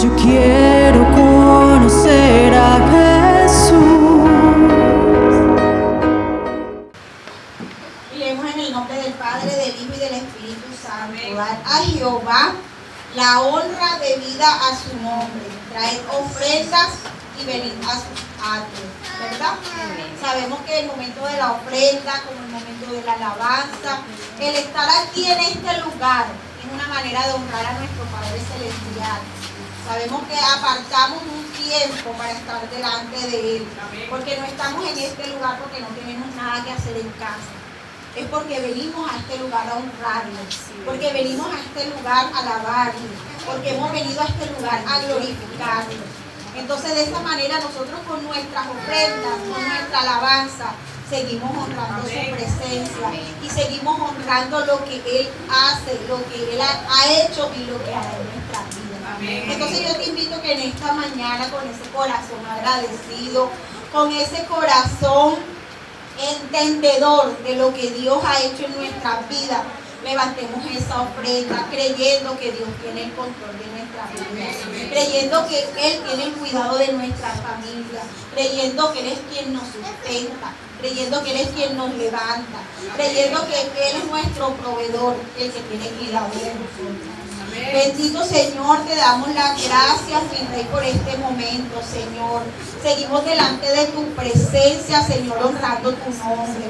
Yo quiero conocer a Jesús. Leemos en el nombre del Padre, del Hijo y del Espíritu Santo. Dar a Jehová la honra debida a su nombre. Traed ofrendas y venid a sus atrios. ¿Verdad? Sabemos que el momento de la ofrenda, como el momento de la alabanza, el estar aquí en este lugar es una manera de honrar a nuestro Padre Celestial. Sabemos que apartamos un tiempo para estar delante de Él, porque no estamos en este lugar porque no tenemos nada que hacer en casa. Es porque venimos a este lugar a honrarlo, porque venimos a este lugar a alabarlo, porque hemos venido a este lugar a glorificarlo. Entonces, de esta manera nosotros con nuestras ofrendas, con nuestra alabanza, seguimos honrando su presencia y seguimos honrando lo que Él hace, lo que Él ha hecho y lo que hará en nuestra vida. Entonces yo te invito que en esta mañana, con ese corazón agradecido, con ese corazón entendedor de lo que Dios ha hecho en nuestra vida, levantemos esa ofrenda creyendo que Dios tiene el control de nuestra vida, creyendo que Él tiene el cuidado de nuestra familia, creyendo que Él es quien nos sustenta, creyendo que Él es quien nos levanta, creyendo que Él es nuestro proveedor, el que tiene cuidado de nosotros. Bendito Señor, te damos las gracias, mi Rey, por este momento, Señor. Seguimos delante de tu presencia, Señor, honrando tu nombre.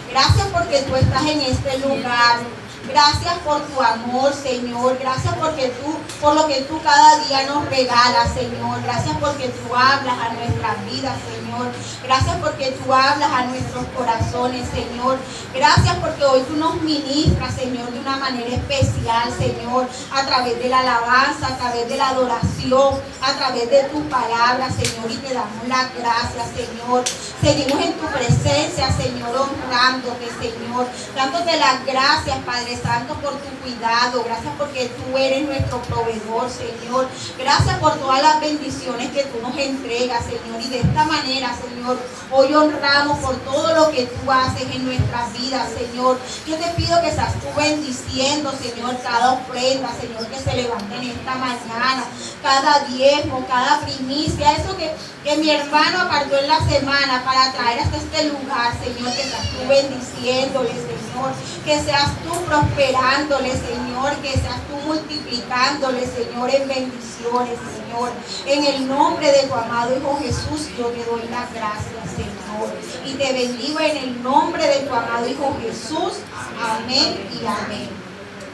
Gracias porque tú estás en este lugar. Gracias por tu amor, Señor. Gracias porque por lo que tú cada día nos regalas, Señor. Gracias porque tú hablas a nuestras vidas, Señor. Gracias porque tú hablas a nuestros corazones, Señor. Gracias porque hoy tú nos ministras, Señor, de una manera especial, Señor, a través de la alabanza, a través de la adoración, a través de tu palabra, Señor, y te damos las gracias, Señor. Seguimos en tu presencia, Señor, honrándote, Señor, dándote las gracias, Padre Santo, por tu cuidado. Gracias porque tú eres nuestro proveedor, Señor. Gracias por todas las bendiciones que tú nos entregas, Señor, y de esta manera, Señor, hoy honramos por todo lo que tú haces en nuestras vidas, Señor. Yo te pido que seas tú bendiciendo, Señor, cada ofrenda, Señor, que se levante en esta mañana, cada diezmo, cada primicia, eso que mi hermano apartó en la semana para traer hasta este lugar, Señor, que seas tú bendiciéndole, Señor, que seas tú prosperándole, Señor, que seas tú multiplicándole, Señor, en bendiciones, Señor. En el nombre de tu amado Hijo Jesús, yo te doy las gracias, Señor, y te bendigo en el nombre de tu amado Hijo Jesús. Amén y amén.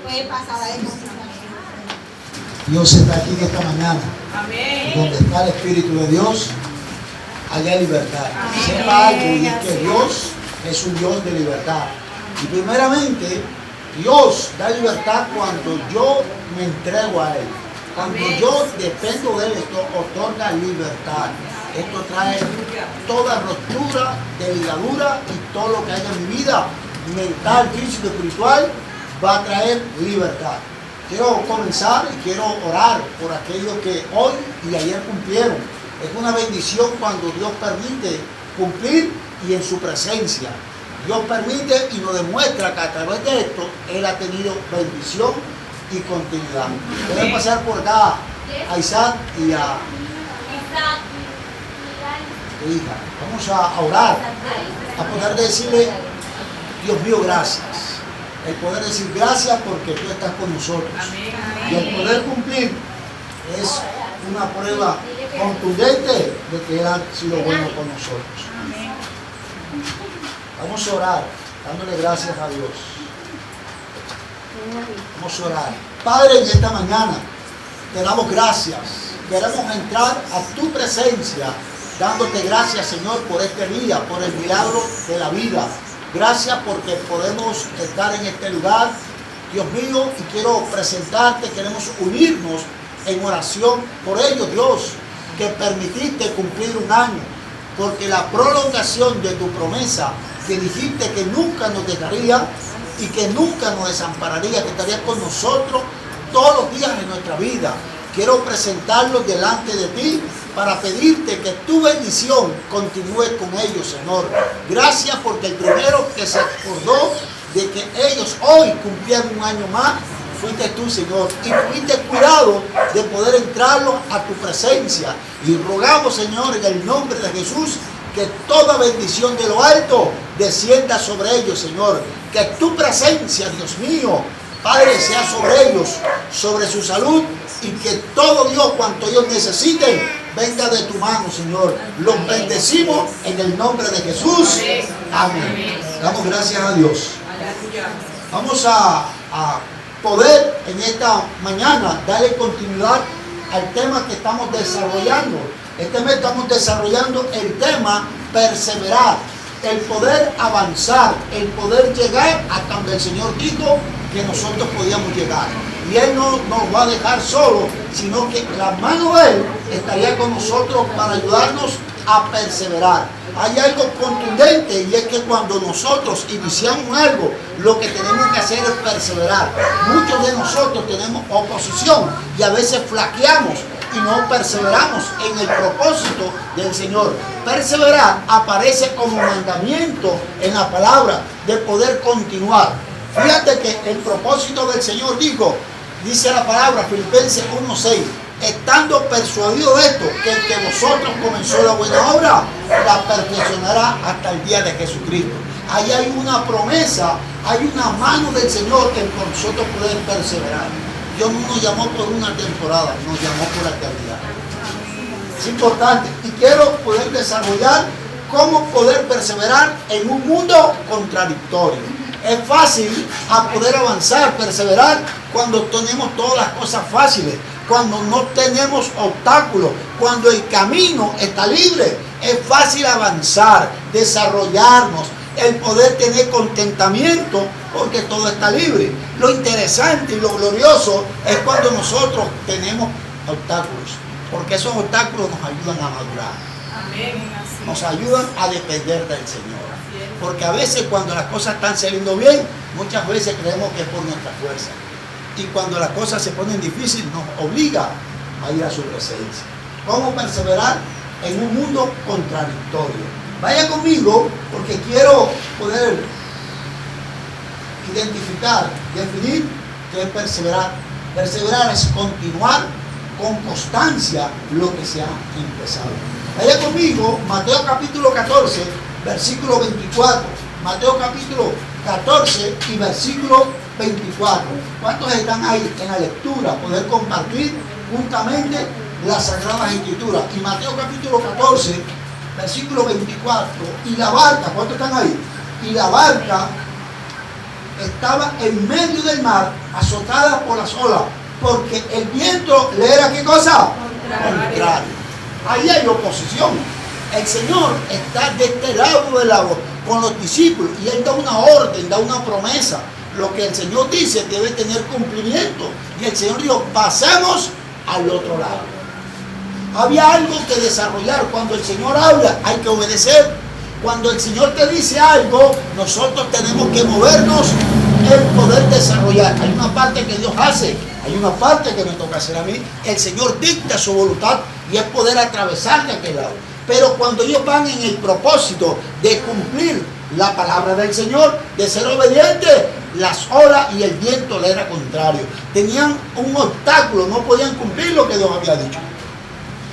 Puede pasar a depositar. Dios está aquí en esta mañana. Amén. Donde está el Espíritu de Dios, haya libertad. Amén. Sepa algo, y es que Dios es un Dios de libertad. Y primeramente, Dios da libertad cuando yo me entrego a Él. Cuando yo dependo de Él, esto otorga libertad. Esto trae toda ruptura de ligadura y todo lo que haya en mi vida, mental, físico, espiritual, va a traer libertad. Quiero comenzar y quiero orar por aquellos que hoy y ayer cumplieron. Es una bendición cuando Dios permite cumplir y en su presencia. Dios permite y nos demuestra que a través de esto Él ha tenido bendición y continuidad. Voy a pasar por acá a Isaac y a tu hija. Vamos a orar, a poder decirle, Dios mío, gracias. El poder decir gracias porque tú estás con nosotros. Y el poder cumplir es una prueba contundente de que Él ha sido bueno con nosotros. Vamos a orar, dándole gracias a Dios. Vamos a orar. Padre, en esta mañana te damos gracias. Queremos entrar a tu presencia, dándote gracias, Señor, por este día, por el milagro de la vida. Gracias porque podemos estar en este lugar, Dios mío, y quiero presentarte, queremos unirnos en oración por ello, Dios, que permitiste cumplir un año, porque la prolongación de tu promesa, que dijiste que nunca nos dejaría y que nunca nos desampararía, que estarías con nosotros todos los días de nuestra vida. Quiero presentarlos delante de ti para pedirte que tu bendición continúe con ellos, Señor. Gracias porque el primero que se acordó de que ellos hoy cumplían un año más fuiste tú, Señor, y tuviste cuidado de poder entrarlo a tu presencia. Y rogamos, Señor, en el nombre de Jesús, que toda bendición de lo alto descienda sobre ellos, Señor. Que tu presencia, Dios mío, Padre, sea sobre ellos, sobre su salud, y que todo, Dios, cuanto ellos necesiten, venga de tu mano, Señor. Los bendecimos en el nombre de Jesús. Amén. Damos gracias a Dios. Vamos a poder en esta mañana darle continuidad al tema que estamos desarrollando. Este mes estamos desarrollando el tema perseverar, el poder avanzar, el poder llegar hasta donde el Señor dijo que nosotros podíamos llegar. Y Él no nos va a dejar solo, sino que la mano de Él estaría con nosotros para ayudarnos a perseverar. Hay algo contundente, y es que cuando nosotros iniciamos algo, lo que tenemos que hacer es perseverar. Muchos de nosotros tenemos oposición y a veces flaqueamos y no perseveramos en el propósito del Señor. Perseverar aparece como mandamiento en la palabra de poder continuar. Fíjate que el propósito del Señor dice la palabra, Filipenses 1:6, estando persuadido de esto, que el que vosotros comenzó la buena obra, la perfeccionará hasta el día de Jesucristo. Ahí hay una promesa, hay una mano del Señor que por nosotros poder perseverar. Dios no nos llamó por una temporada, nos llamó por la eternidad. Es importante, y quiero poder desarrollar cómo poder perseverar en un mundo contradictorio. Es fácil a poder avanzar, perseverar, cuando tenemos todas las cosas fáciles, cuando no tenemos obstáculos, cuando el camino está libre. Es fácil avanzar, desarrollarnos, el poder tener contentamiento, porque todo está libre. Lo interesante y lo glorioso es cuando nosotros tenemos obstáculos, porque esos obstáculos nos ayudan a madurar, nos ayudan a depender del Señor. Porque a veces cuando las cosas están saliendo bien, muchas veces creemos que es por nuestra fuerza. Y cuando las cosas se ponen difíciles, nos obliga a ir a su presencia. ¿Cómo perseverar en un mundo contradictorio? Vaya conmigo, porque quiero poder identificar, definir qué es perseverar. Perseverar es continuar con constancia lo que se ha empezado. Vaya conmigo, Mateo capítulo 14, versículo 24. Mateo capítulo 14 y versículo 24. ¿Cuántos están ahí en la lectura? Poder compartir juntamente las Sagradas Escrituras. Y Mateo capítulo 14, versículo 24. Y la barca, ¿cuántos están ahí? Y la barca estaba en medio del mar, azotada por las olas, porque el viento le era, ¿qué cosa? Contrario. Ahí hay oposición. El Señor está de este lado del agua con los discípulos y Él da una orden, da una promesa. Lo que el Señor dice debe tener cumplimiento. Y el Señor dijo, pasemos al otro lado. Había algo que desarrollar. Cuando el Señor habla, hay que obedecer. Cuando el Señor te dice algo, nosotros tenemos que movernos en poder desarrollar. Hay una parte que Dios hace, hay una parte que me toca hacer a mí. El Señor dicta su voluntad y es poder atravesar de aquel lado. Pero cuando ellos van en el propósito de cumplir la palabra del Señor, de ser obedientes, las olas y el viento le era contrario. Tenían un obstáculo, no podían cumplir lo que Dios había dicho.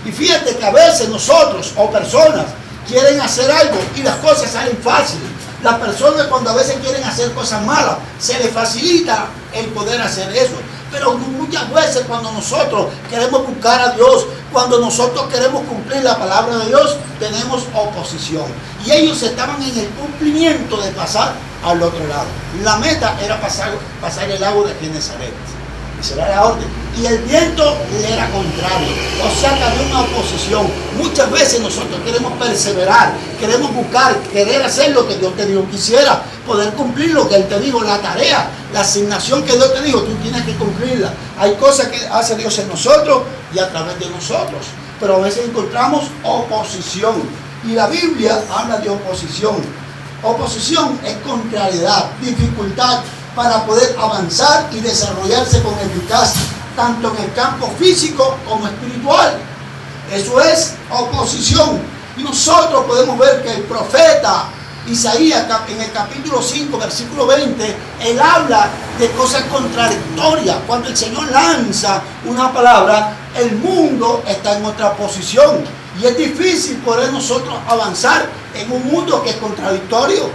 Y fíjate que a veces nosotros o personas quieren hacer algo y las cosas salen fáciles. Las personas cuando a veces quieren hacer cosas malas, se les facilita el poder hacer eso. Pero muchas veces cuando nosotros queremos buscar a Dios, cuando nosotros queremos cumplir la palabra de Dios, tenemos oposición. Y ellos estaban en el cumplimiento de pasar al otro lado. La meta era pasar el lago de Genesaret. Esa era la orden. Y el viento le era contrario. O sea que había una oposición. Muchas veces nosotros queremos perseverar, queremos buscar, querer hacer lo que Dios te dijo que hiciera, poder cumplir lo que Él te dijo, la tarea, la asignación que Dios te dijo, tú tienes que cumplirla. Hay cosas que hace Dios en nosotros y a través de nosotros. Pero a veces encontramos oposición. Y la Biblia habla de oposición. Oposición es contrariedad, dificultad para poder avanzar y desarrollarse con eficacia, tanto en el campo físico como espiritual. Eso es oposición. Y nosotros podemos ver que el profeta Isaías en el capítulo 5, versículo 20, él habla de cosas contradictorias. Cuando el Señor lanza una palabra, el mundo está en otra posición. Y es difícil poder nosotros avanzar en un mundo que es contradictorio.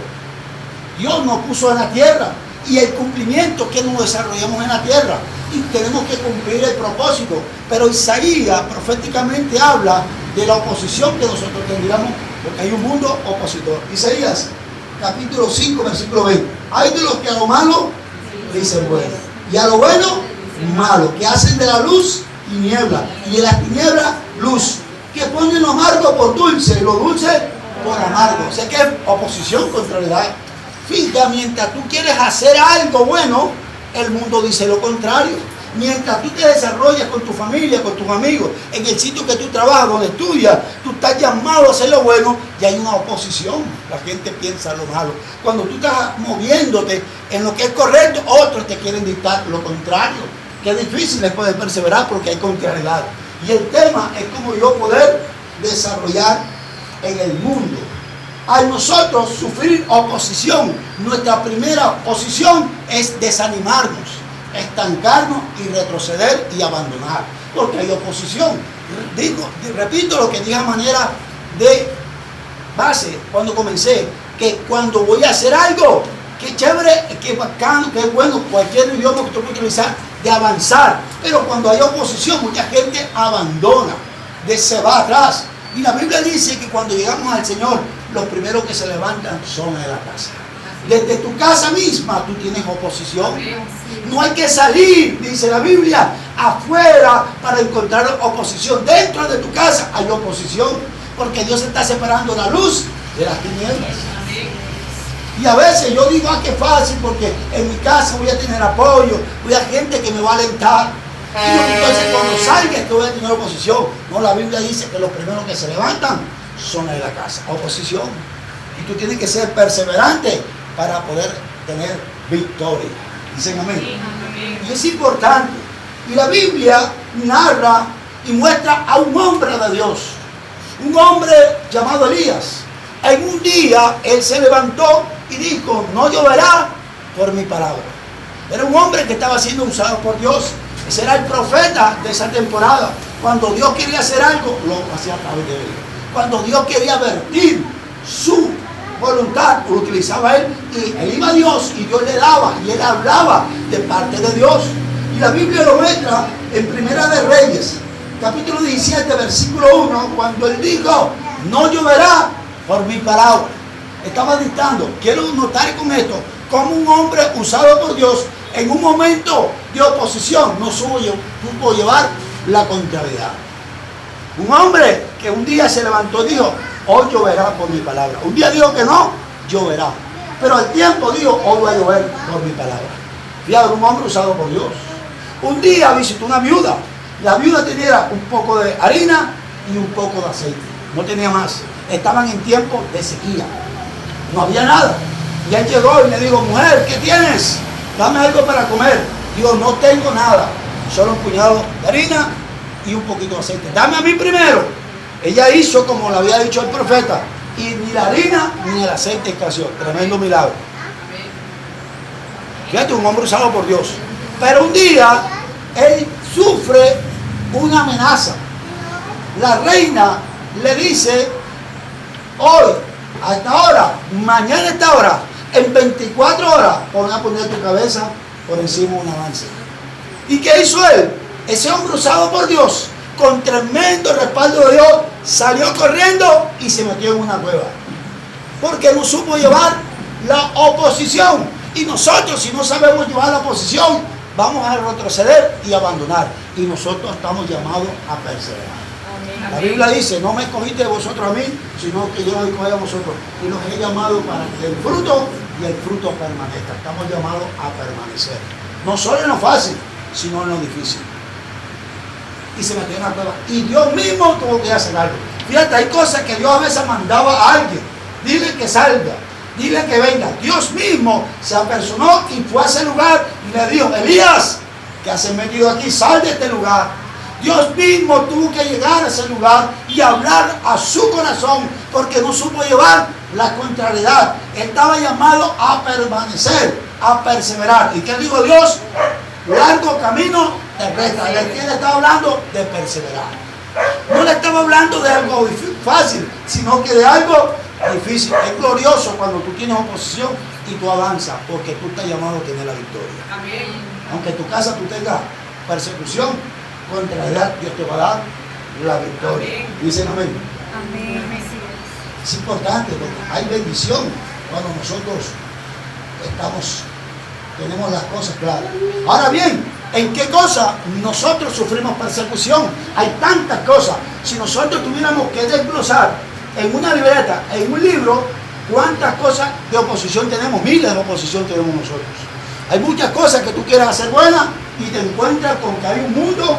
Dios nos puso en la tierra y el cumplimiento que nos desarrollamos en la tierra. Y tenemos que cumplir el propósito. Pero Isaías proféticamente habla de la oposición que nosotros tendríamos, porque hay un mundo opositor. Isaías capítulo 5 versículo 20. Hay de los que a lo malo dicen bueno, y a lo bueno malo, que hacen de la luz tiniebla y de las tinieblas luz, que ponen lo amargo por dulce y lo dulce por amargo. O sea que es oposición, contrariedad. Fíjate, mientras tú quieres hacer algo bueno, el mundo dice lo contrario. Mientras tú te desarrollas con tu familia, con tus amigos, en el sitio que tú trabajas, donde estudias, tú estás llamado a hacer lo bueno y hay una oposición. La gente piensa lo malo. Cuando tú estás moviéndote en lo que es correcto, otros te quieren dictar lo contrario. Que es difícil es poder perseverar porque hay contrariedad. Y el tema es cómo yo poder desarrollar en el mundo. Al nosotros sufrir oposición, nuestra primera oposición es desanimarnos, estancarnos y retroceder y abandonar, porque hay oposición. Repito lo que dije a manera de base cuando comencé, que cuando voy a hacer algo, qué chévere, qué bacano, qué bueno, cualquier idioma que tú puedas utilizar, de avanzar, pero cuando hay oposición, mucha gente abandona, se va atrás. Y la Biblia dice que cuando llegamos al Señor, los primeros que se levantan son de la casa. Desde tu casa misma tú tienes oposición. No hay que salir, dice la Biblia, afuera para encontrar oposición. Dentro de tu casa hay oposición, porque Dios está separando la luz de las tinieblas. Y a veces yo digo, qué fácil, porque en mi casa voy a tener apoyo, voy a gente que me va a alentar. Y entonces cuando salga que voy a tener oposición. No, la Biblia dice que los primeros que se levantan son de la casa. Oposición. Y tú tienes que ser perseverante para poder tener victoria. Dicen amén. Y es importante. Y la Biblia narra y muestra a un hombre de Dios. Un hombre llamado Elías. En un día él se levantó y dijo, no lloverá por mi palabra. Era un hombre que estaba siendo usado por Dios. Ese era el profeta de esa temporada. Cuando Dios quería hacer algo, lo hacía a través de él. Cuando Dios quería vertir su voluntad, lo utilizaba él. Y él iba a Dios y Dios le daba y él hablaba de parte de Dios. Y la Biblia lo muestra en Primera de Reyes, capítulo 17, versículo 1, cuando él dijo, no lloverá por mi palabra. Estaba dictando, quiero notar con esto, como un hombre usado por Dios en un momento de oposición no pudo llevar la contrariedad. Un hombre que un día se levantó y dijo, hoy lloverá por mi palabra. Un día dijo que no, lloverá. Pero al tiempo dijo, hoy va a llover por mi palabra. Fíjate, un hombre usado por Dios. Un día visitó una viuda. La viuda tenía un poco de harina y un poco de aceite. No tenía más. Estaban en tiempo de sequía. No había nada. Y él llegó y le dijo, mujer, ¿qué tienes? Dame algo para comer. Digo, no tengo nada. Solo un puñado de harina y un poquito de aceite. Dame a mí primero. Ella hizo como le había dicho el profeta. Y ni la harina ni el aceite escaseó. Tremendo milagro. Fíjate, un hombre usado por Dios. Pero un día, él sufre una amenaza. La reina le dice, hoy, a esta hora, mañana a esta hora, en 24 horas, van a poner tu cabeza por encima de un avance. ¿Y qué hizo él? Ese hombre usado por Dios, con tremendo respaldo de Dios, salió corriendo y se metió en una cueva. Porque no supo llevar la oposición. Y nosotros, si no sabemos llevar la oposición, vamos a retroceder y abandonar. Y nosotros estamos llamados a perseverar. La Biblia dice, no me escogiste de vosotros a mí, sino que yo los escogí a vosotros. Y los he llamado para que el fruto y el fruto permanezca. Estamos llamados a permanecer. No solo en lo fácil, sino en lo difícil. Y se metió en la cueva. Y Dios mismo tuvo que hacer algo. Fíjate, hay cosas que Dios a veces mandaba a alguien. Dile que salga, dile que venga. Dios mismo se apersonó y fue a ese lugar y le dijo, Elías, ¿qué has metido aquí? Sal de este lugar. Dios mismo tuvo que llegar a ese lugar y hablar a su corazón porque no supo llevar la contrariedad. Estaba llamado a permanecer, a perseverar. ¿Y qué dijo Dios? Largo camino de resta. ¿De quién le estaba hablando? De perseverar. No le estaba hablando de algo fácil, sino que de algo difícil. Es glorioso cuando tú tienes oposición y tú avanzas, porque tú estás llamado a tener la victoria. Amén. Aunque en tu casa tú tengas persecución, contrariedad, Dios te va a dar la victoria. Amén. Dicen amén. Amén. Es importante porque hay bendición cuando nosotros tenemos las cosas claras. Ahora bien, ¿en qué cosa nosotros sufrimos persecución? Hay tantas cosas. Si nosotros tuviéramos que desglosar en una libreta, en un libro, ¿cuántas cosas de oposición tenemos? Miles de oposición tenemos nosotros. Hay muchas cosas que tú quieras hacer buenas y te encuentras con que hay un mundo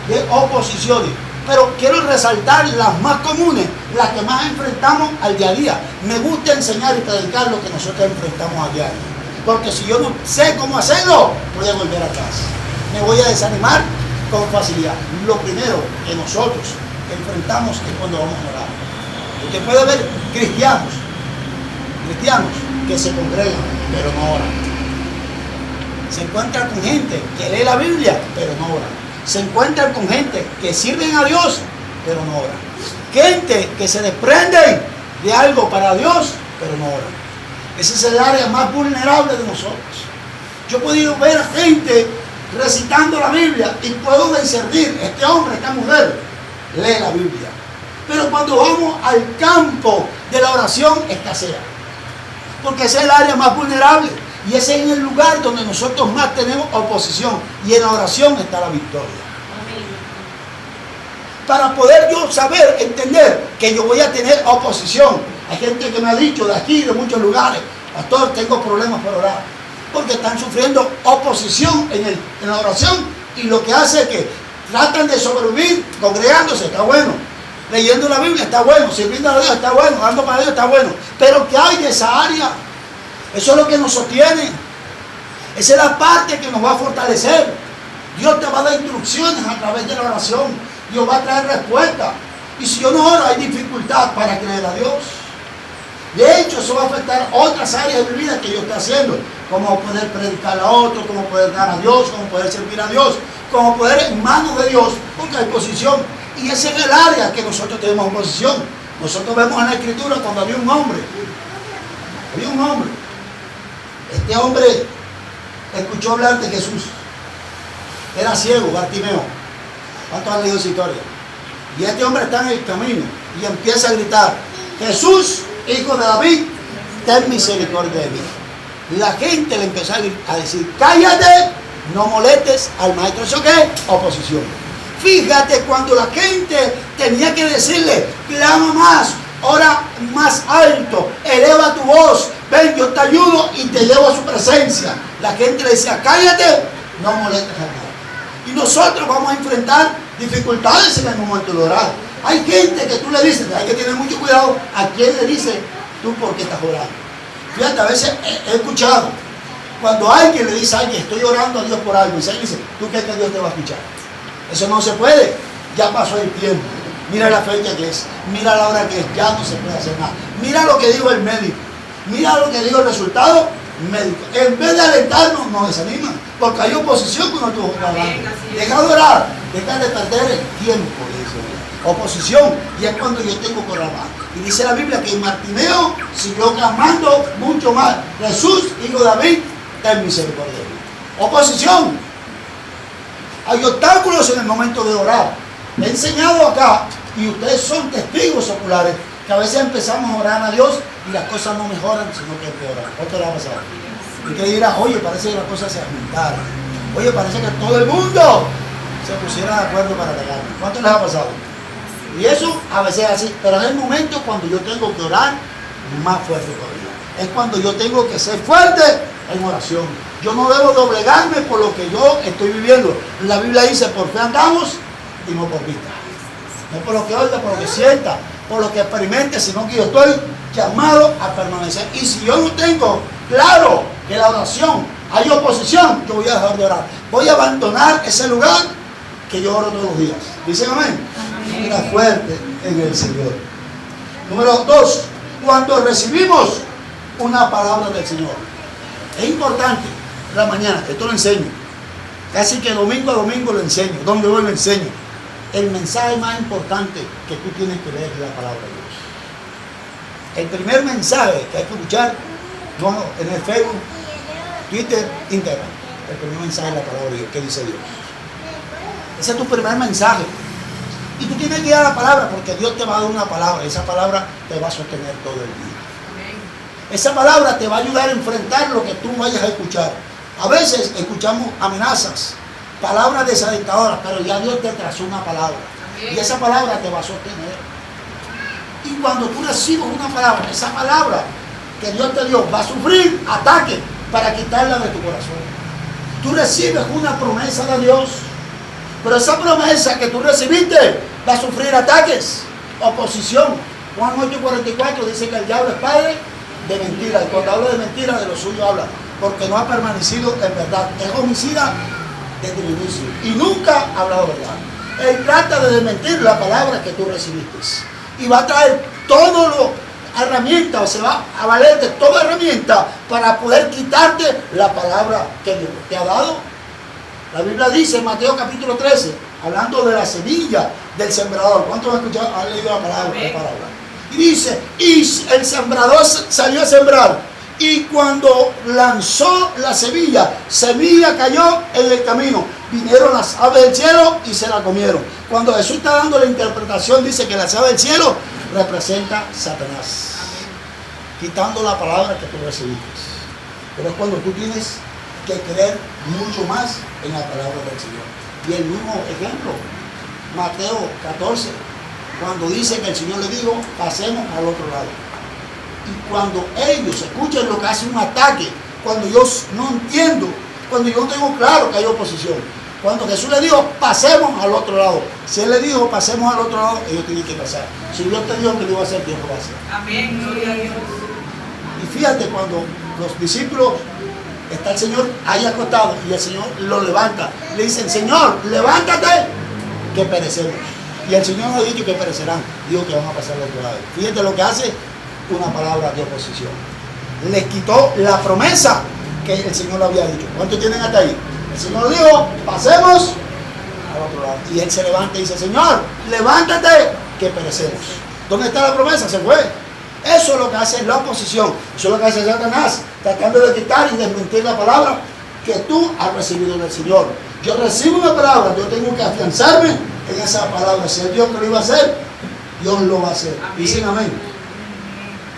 de oposiciones. Pero quiero resaltar las más comunes, las que más enfrentamos al día a día. Me gusta enseñar y predicar lo que nosotros enfrentamos a diario. Porque si yo no sé cómo hacerlo, voy a volver atrás. Me voy a desanimar con facilidad. Lo primero que nosotros enfrentamos es cuando vamos a orar. Usted puede ver cristianos que se congregan, pero no oran. Se encuentran con gente que lee la Biblia, pero no oran. Se encuentran con gente que sirven a Dios, pero no oran. Gente que se desprenden de algo para Dios, pero no oran. Ese es el área más vulnerable de nosotros. Yo he podido ver a gente recitando la Biblia y puedo discernir, este hombre, esta mujer, lee la Biblia. Pero cuando vamos al campo de la oración, escasea. Porque ese es el área más vulnerable. Y ese es el lugar donde nosotros más tenemos oposición. Y en la oración está la victoria. Para poder yo saber, entender que yo voy a tener oposición. Hay gente que me ha dicho de aquí, de muchos lugares, pastor, tengo problemas para orar. Porque están sufriendo oposición en la oración. Y lo que hace es que tratan de sobrevivir congregándose, está bueno. Leyendo la Biblia está bueno, sirviendo a Dios está bueno, dando para Dios está bueno. Pero ¿qué hay de esa área? Eso es lo que nos sostiene. Esa es la parte que nos va a fortalecer. Dios te va a dar instrucciones a través de la oración. Dios va a traer respuesta. Y si yo no oro, hay dificultad para creer a Dios. De hecho, eso va a afectar otras áreas de mi vida que yo estoy haciendo. Cómo poder predicar a otros, cómo poder dar a Dios, cómo poder servir a Dios, cómo poder en manos de Dios, porque hay posición. Y ese es el área que nosotros tenemos oposición. Nosotros vemos en la Escritura cuando había un hombre. Este hombre escuchó hablar de Jesús. Era ciego, Bartimeo. ¿Cuántos han leído esa historia? Y este hombre está en el camino y empieza a gritar: Jesús, hijo de David, ten misericordia de mí. Y la gente le empezó a decir: cállate, no molestes al maestro. ¿Eso qué es? Oposición. Fíjate, cuando la gente tenía que decirle: clama más, ora más alto, eleva tu voz, ven, yo te ayudo y te llevo a su presencia. La gente le decía: cállate, no molestes a nadie. Y nosotros vamos a enfrentar dificultades en el momento de orar. Hay gente que tú le dices, hay que tener mucho cuidado a quién le dice tú por qué estás orando. Fíjate, a veces he escuchado, cuando alguien le dice a alguien: estoy orando a Dios por algo, y se dice: ¿tú crees que Dios te va a escuchar? Eso no se puede, ya pasó el tiempo. Mira la fecha que es, mira la hora que es, ya no se puede hacer nada. Mira lo que dijo el médico, mira lo que dijo el resultado médico. En vez de alentarnos, nos desaniman, porque hay oposición cuando tú estás hablando. Deja de orar, deja de perder el tiempo, dice Dios. Oposición, y es cuando yo tengo que orar más. Y dice la Biblia que Bartimeo siguió clamando mucho más: Jesús, hijo de David, ten misericordia de mí. Oposición. Hay obstáculos en el momento de orar. He enseñado acá, y ustedes son testigos oculares, que a veces empezamos a orar a Dios y las cosas no mejoran, sino que empeoran. ¿Cuánto le ha pasado? Y que dirá: oye, parece que las cosas se juntaron. Oye, parece que todo el mundo se pusiera de acuerdo para atacarme. ¿Cuánto les ha pasado? Y eso a veces es así, pero es el momento cuando yo tengo que orar más fuerte todavía. Es cuando yo tengo que ser fuerte en oración. Yo no debo doblegarme por lo que yo estoy viviendo. La Biblia dice: por fe andamos y no por vista. No por lo que oiga, por lo que sienta, por lo que experimente, sino que yo estoy llamado a permanecer. Y si yo no tengo claro que la oración hay oposición, yo voy a dejar de orar. Voy a abandonar ese lugar que yo oro todos los días. ¿Dicen amén? Era fuerte en el Señor. Número 2, cuando recibimos una palabra del Señor. Es importante en la mañana, esto lo enseño. Casi que domingo a domingo lo enseño. Donde voy lo enseño. El mensaje más importante que tú tienes que leer es la palabra de Dios. El primer mensaje que hay que escuchar, no en el Facebook, Twitter, Instagram. El primer mensaje es la palabra de Dios. ¿Qué dice Dios? Ese es tu primer mensaje. Y tú tienes que ir a la palabra porque Dios te va a dar una palabra. Esa palabra te va a sostener todo el día. Esa palabra te va a ayudar a enfrentar lo que tú vayas a escuchar. A veces escuchamos amenazas, palabras desalentadoras, pero ya Dios te trazó una palabra. Y esa palabra te va a sostener. Y cuando tú recibes una palabra, esa palabra que Dios te dio va a sufrir ataques para quitarla de tu corazón. Tú recibes una promesa de Dios, pero esa promesa que tú recibiste va a sufrir ataques, oposición. Juan 8:44 dice que el diablo es padre de mentira, y cuando habla de mentira, de lo suyo habla, porque no ha permanecido en verdad. Es homicida desde el inicio y nunca ha hablado verdad. Él trata de desmentir la palabra que tú recibiste y va a traer todo lo herramienta, o se va a valer de toda herramienta para poder quitarte la palabra que Dios te ha dado. La Biblia dice en Mateo capítulo 13, hablando de la semilla del sembrador. ¿Cuántos han escuchado, han leído la palabra? Y dice, y el sembrador salió a sembrar, y cuando lanzó la semilla cayó en el camino. Vinieron las aves del cielo y se la comieron. Cuando Jesús está dando la interpretación, dice que las aves del cielo representa Satanás, quitando la palabra que tú recibiste. Pero es cuando tú tienes que creer mucho más en la palabra del Señor. Y el mismo ejemplo, Mateo 14, cuando dice que el Señor le dijo, pasemos al otro lado. Y cuando ellos escuchan lo que hace un ataque, cuando yo no entiendo, cuando yo no tengo claro que hay oposición, cuando Jesús le dijo, pasemos al otro lado. Si Él le dijo, pasemos al otro lado, ellos tienen que pasar. Si Dios te dijo que lo iba a hacer, Dios lo va a hacer. Amén, gloria a Dios. Y fíjate, cuando los discípulos, está el Señor ahí acostado y el Señor lo levanta. Le dicen, Señor, levántate, que perecemos. Y el Señor no ha dicho que perecerán, dijo que van a pasar al otro lado. Fíjate lo que hace una palabra de oposición. Les quitó la promesa que el Señor le había dicho. ¿Cuántos tienen hasta ahí? El Señor dijo, pasemos al otro lado. Y Él se levanta y dice, Señor, levántate, que perecemos. ¿Dónde está la promesa? Se fue. Eso es lo que hace la oposición. Eso es lo que hace Satanás, tratando de quitar y desmentir la palabra que tú has recibido del Señor. Yo recibo una palabra, yo tengo que afianzarme en esa palabra. Si Él dijo que lo iba a hacer, Dios lo va a hacer. Dicen amén.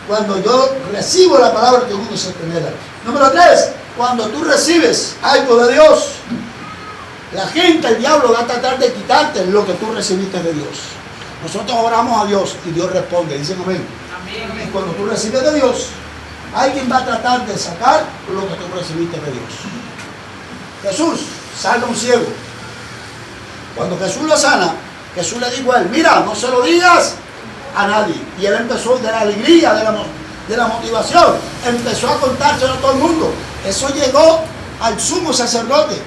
Cuando yo recibo la palabra, tengo que sostenerla. Número 3, cuando tú recibes algo de Dios, la gente, el diablo va a tratar de quitarte lo que tú recibiste de Dios. Nosotros oramos a Dios y Dios responde. Dicen amén. Y cuando tú recibes de Dios, alguien va a tratar de sacar lo que tú recibiste de Dios. Jesús sana a un ciego. Cuando Jesús lo sana, Jesús le dijo a él, mira, no se lo digas a nadie. Y él empezó de la alegría, de la motivación, empezó a contárselo a todo el mundo. Eso llegó al sumo sacerdote,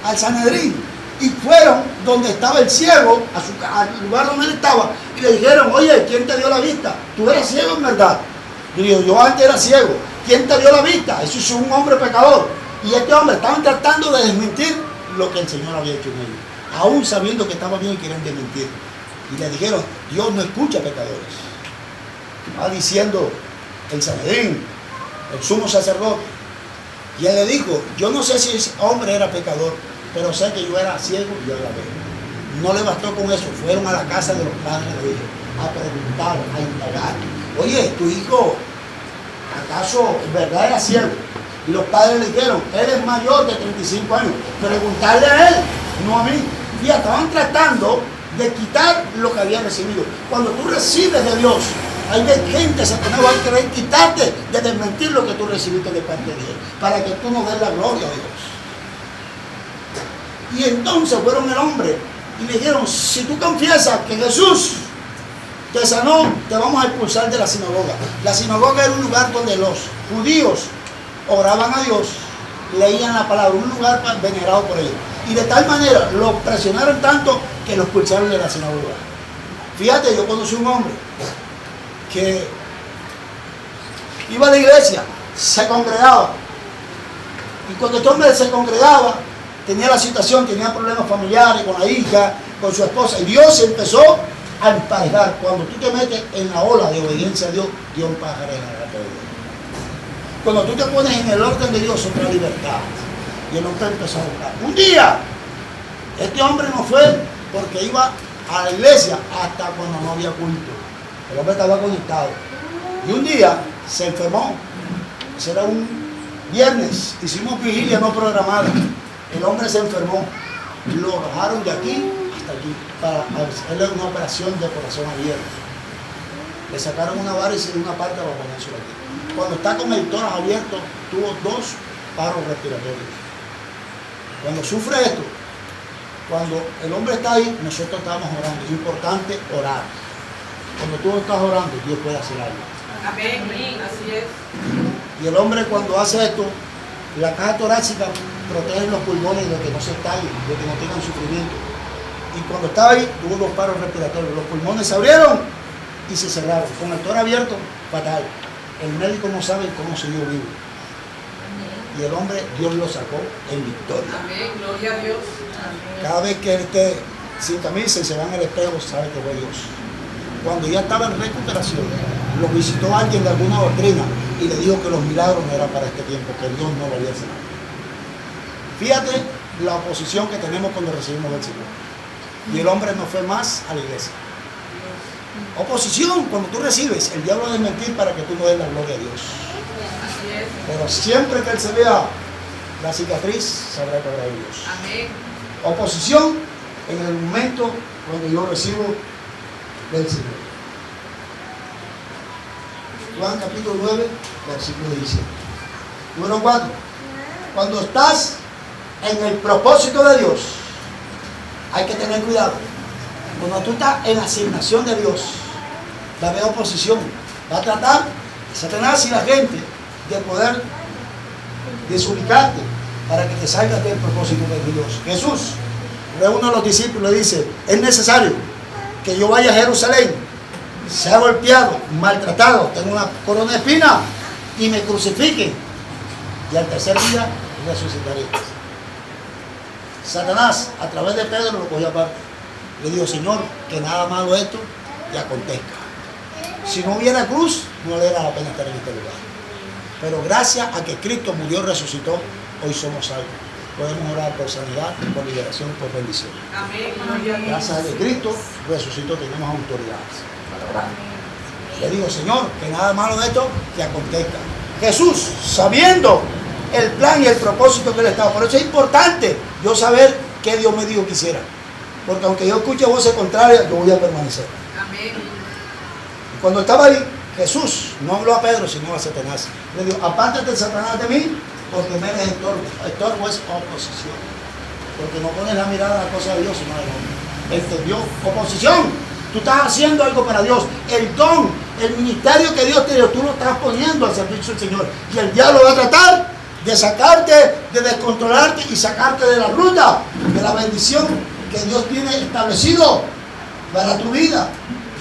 al Sanedrín, y fueron donde estaba el ciego, al lugar donde él estaba, y le dijeron, oye, ¿quién te dio la vista? Tú eras ciego en verdad. Y dijo, yo antes era ciego. ¿Quién te dio la vista? Eso es un hombre pecador. Y este hombre estaban tratando de desmentir lo que el Señor había hecho en ellos, aún sabiendo que estaba bien y querían desmentir. Y le dijeron, Dios no escucha pecadores. Va diciendo el Sanedrín, el sumo sacerdote. Y él le dijo, yo no sé si ese hombre era pecador, pero sé que yo era ciego y yo era veo. No le bastó con eso, fueron a la casa de los padres de ellos a preguntar, a indagar. Oye, tu hijo, ¿acaso en verdad era ciego? Y los padres le dijeron, él es mayor de 35 años, preguntarle a él, no a mí. Y estaban tratando de quitar lo que había recibido. Cuando tú recibes de Dios, hay gente, Satanás va a querer quitarte, de desmentir lo que tú recibiste de parte de Dios, para que tú no des la gloria a Dios. Y entonces fueron el hombre y le dijeron, si tú confiesas que Jesús te sanó, te vamos a expulsar de la sinagoga. La sinagoga era un lugar donde los judíos oraban a Dios, leían la palabra, un lugar venerado por ellos. Y de tal manera lo presionaron tanto que lo expulsaron de la sinagoga. Fíjate, yo conocí un hombre que iba a la iglesia, se congregaba. Y cuando este hombre se congregaba, tenía la situación, tenía problemas familiares con la hija, con su esposa. Y Dios empezó a emparejar. Cuando tú te metes en la ola de obediencia a Dios, Dios empareja todo. Cuando tú te pones en el orden de Dios, otra libertad. Y el hombre empezó a buscar. Un día, este hombre no fue porque iba a la iglesia hasta cuando no había culto. El hombre estaba conectado. Y un día se enfermó. Ese era un viernes. Hicimos vigilia no programada. El hombre se enfermó. Lo bajaron de aquí hasta aquí para hacerle una operación de corazón abierto. Le sacaron una varice de una parte para ponérselo aquí. Cuando está con el tórax abierto, tuvo 2 paros respiratorios. Cuando sufre esto, cuando el hombre está ahí, nosotros estamos orando. Es importante orar. Cuando tú estás orando, Dios puede hacer algo. Amén, así es. Y el hombre cuando hace esto, la caja torácica protege los pulmones de que no se estallen, de que no tengan sufrimiento. Y cuando estaba ahí, tuvo 2 paros respiratorios. Los pulmones se abrieron y se cerraron. Con el tórax abierto, fatal. El médico no sabe cómo siguió vivo. Y el hombre, Dios lo sacó en victoria. Amén, gloria a Dios. Amén. Cada vez que él esté sin camisa y se va en el espejo, sabe que fue Dios. Cuando ya estaba en recuperación, lo visitó alguien de alguna doctrina y le dijo que los milagros no eran para este tiempo, que Dios no lo había sanado. Fíjate la oposición que tenemos cuando recibimos del Señor. Y el hombre no fue más a la iglesia. Oposición, cuando tú recibes, el diablo ha de mentir para que tú no des la gloria a Dios. Así es. Pero siempre que él se vea la cicatriz, sabrá que habrá Dios. Amén. Oposición en el momento cuando yo recibo del Señor. Juan capítulo 9, versículo 17. Número 4. Cuando estás en el propósito de Dios, hay que tener cuidado. Cuando tú estás en asignación de Dios, va a haber oposición. Va a tratar Satanás y la gente de poder desubicarte para que te salgas del propósito de Dios. Jesús reúne a los discípulos y dice: es necesario que yo vaya a Jerusalén, sea golpeado, maltratado, tenga una corona de espinas y me crucifiquen, y al tercer día resucitaré. Satanás a través de Pedro lo cogió aparte. Le dijo: Señor, que nada malo esto te acontezca. Si no hubiera cruz, no le era la pena estar en este lugar. Pero gracias a que Cristo murió y resucitó, hoy somos salvos. Podemos orar por sanidad, por liberación, por bendición. Amén, gloria a Dios. Gracias a que Cristo resucitó, tenemos autoridad para orar. Le digo: Señor, que nada malo de esto te acontezca. Jesús, sabiendo el plan y el propósito que él estaba. Por eso es importante yo saber qué Dios me dijo que hiciera. Porque aunque yo escuche voces contrarias, yo voy a permanecer. Amén. Y cuando estaba ahí, Jesús no habló a Pedro, sino a Satanás. Le dijo: apártate, Satanás, de mí, porque me eres estorbo. Estorbo es oposición. Porque no pones la mirada a la cosa de Dios, sino del hombre. Entendió. Oposición. Tú estás haciendo algo para Dios. El don, el ministerio que Dios te dio, tú lo estás poniendo al servicio del Señor. Y el diablo va a tratar de sacarte, de descontrolarte y sacarte de la ruta, de la bendición que Dios tiene establecido para tu vida.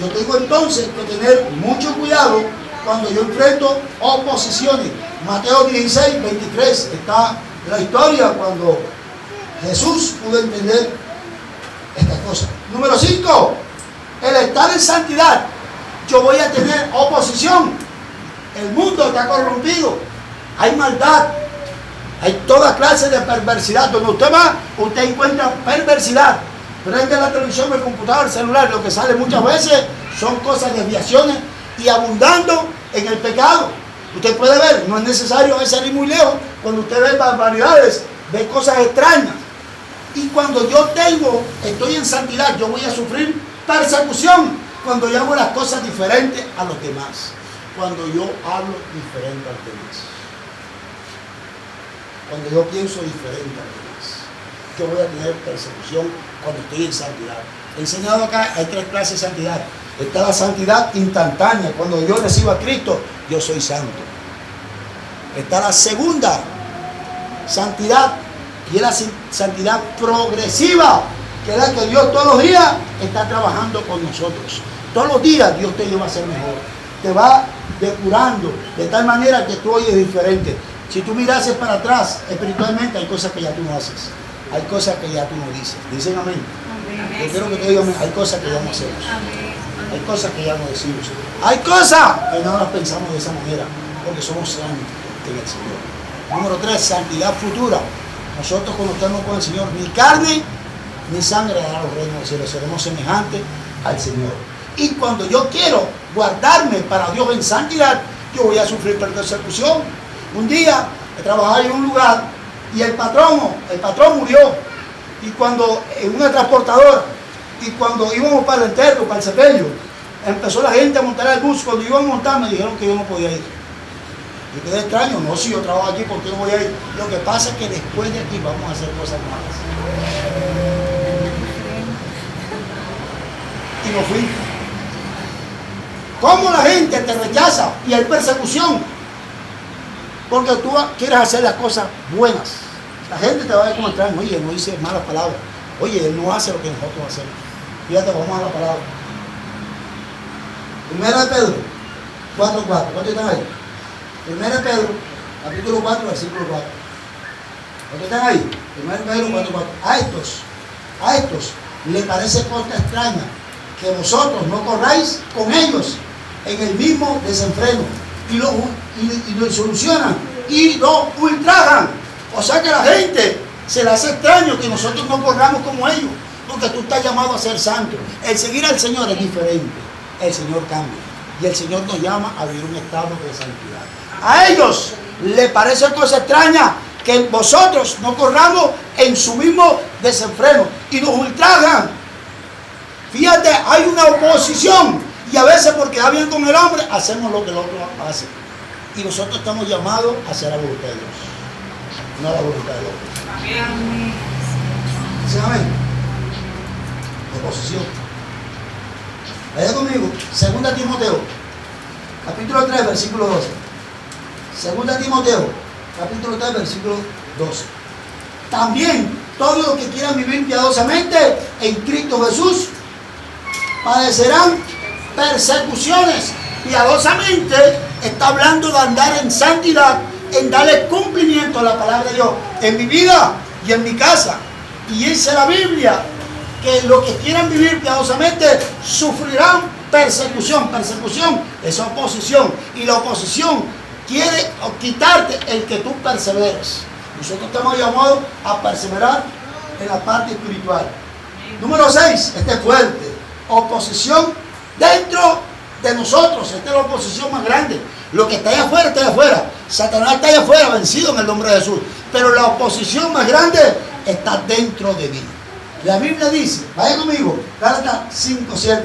Yo tengo entonces que tener mucho cuidado cuando yo enfrento oposiciones. Mateo 16, 23 está la historia cuando Jesús pudo entender estas cosas. Número 5, el estar en santidad. Yo voy a tener oposición. El mundo está corrompido. Hay maldad. Hay toda clase de perversidad. Donde usted va, usted encuentra perversidad. Prende la televisión, el computador, el celular. Lo que sale muchas veces son cosas, desviaciones y abundando en el pecado. Usted puede ver, no es necesario salir muy lejos. Cuando usted ve barbaridades, ve cosas extrañas. Y cuando yo estoy en santidad, yo voy a sufrir persecución cuando yo hago las cosas diferentes a los demás. Cuando yo hablo diferente a los demás. Cuando yo pienso diferente a los demás. Yo voy a tener persecución cuando estoy en santidad. He enseñado acá, hay 3 clases de santidad. Está la santidad instantánea. Cuando yo recibo a Cristo, yo soy santo. Está la segunda santidad, Y es la santidad progresiva, que es la que Dios todos los días está trabajando con nosotros. Todos los días Dios te lleva a ser mejor. Te va depurando de tal manera que tú hoy es diferente. Si tú mirases para atrás espiritualmente, hay cosas que ya tú no haces. Hay cosas que ya tú no dices. Dicen amén. Yo quiero que te digan amén. Hay cosas que ya no hacemos. Hay cosas que ya no decimos. Hay cosas que no las pensamos de esa manera, porque somos santos en el Señor. Número 3, santidad futura. Nosotros cuando estamos con el Señor, ni carne ni sangre dará los reinos del cielo. Seremos semejantes al Señor. Y cuando yo quiero guardarme para Dios en santidad, yo voy a sufrir persecución. Un día trabajaba en un lugar y el patrón murió. Y cuando en una transportadora, y cuando íbamos para el entierro, para el sepelio, empezó la gente a montar el bus. Cuando iban a montar me dijeron que yo no podía ir. Yo quedé extraño, no, si yo trabajo aquí, ¿por qué no voy a ir? Lo que pasa es que después de aquí vamos a hacer cosas malas. Y no fui. ¿Cómo la gente te rechaza y hay persecución? Porque tú quieres hacer las cosas buenas. La gente te va a ver como extraño. Oye, él no dice malas palabras. Oye, él no hace lo que nosotros hacemos. Fíjate, vamos a la palabra. Primera de Pedro 4:4. ¿Cuántos están ahí? Primera de Pedro, capítulo 4, versículo 4. ¿Cuántos están ahí? Primera de Pedro 4:4. A estos les parece cosa extraña que vosotros no corráis con ellos en el mismo desenfreno y lo solucionan y lo ultrajan. O sea que la gente se le hace extraño que nosotros no corramos como ellos, porque tú estás llamado a ser santo. El seguir al Señor es diferente. El Señor cambia y el Señor nos llama a vivir un estado de santidad. A ellos les parece cosa extraña que vosotros no corramos en su mismo desenfreno y nos ultrajan. Fíjate, hay una oposición y a veces porque va bien con el hombre hacemos lo que el otro hace. Y nosotros estamos llamados a hacer la voluntad de Dios, no la voluntad del hombre. Amén. ¿Sí, amén? Oposición. Vaya conmigo, 2 Timoteo, capítulo 3, versículo 12. 2 Timoteo, capítulo 3, versículo 12. También todos los que quieran vivir piadosamente en Cristo Jesús padecerán persecuciones. Piadosamente está hablando de andar en santidad, en darle cumplimiento a la palabra de Dios en mi vida y en mi casa. Y dice la Biblia que los que quieran vivir piadosamente sufrirán persecución. Persecución es oposición, y la oposición quiere quitarte el que tú perseveres. Nosotros estamos llamados a perseverar en la parte espiritual. Número 6, este es fuerte. Oposición dentro de nosotros. Esta es la oposición más grande. Lo que está allá afuera, está allá afuera. Satanás está allá afuera, vencido en el nombre de Jesús. Pero la oposición más grande está dentro de mí. La Biblia dice, vaya conmigo, Gálatas 5:7.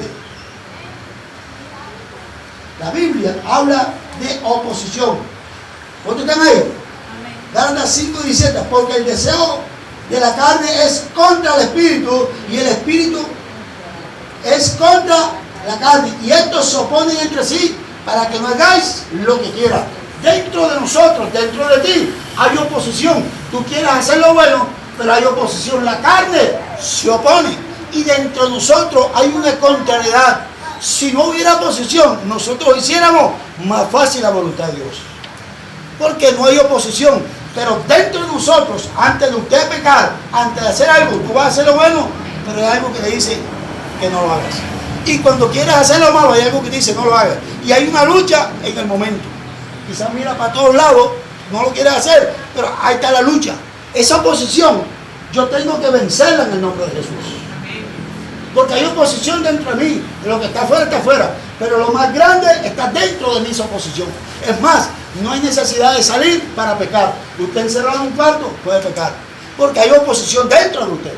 La Biblia habla de oposición. ¿Cuántos están ahí? Gálatas 5:17. Porque el deseo de la carne es contra el espíritu y el espíritu es contra la carne. Y estos se oponen entre sí para que no hagáis lo que quieras. Dentro de nosotros, dentro de ti, hay oposición. Tú quieres hacer lo bueno, pero hay oposición. La carne se opone. Y dentro de nosotros hay una contrariedad. Si no hubiera oposición, nosotros hiciéramos más fácil la voluntad de Dios. Porque no hay oposición. Pero dentro de nosotros, antes de usted pecar, antes de hacer algo, tú vas a hacer lo bueno, pero hay algo que le dice que no lo hagas. Y cuando quieres hacer lo malo, hay algo que dice no lo hagas. Y hay una lucha en el momento. Quizás mira para todos lados, no lo quieres hacer, pero ahí está la lucha. Esa oposición, yo tengo que vencerla en el nombre de Jesús. Porque hay oposición dentro de mí. Lo que está afuera está afuera. Pero lo más grande está dentro de mí, esa oposición. Es más, no hay necesidad de salir para pecar. Usted encerrado en un cuarto puede pecar. Porque hay oposición dentro de usted.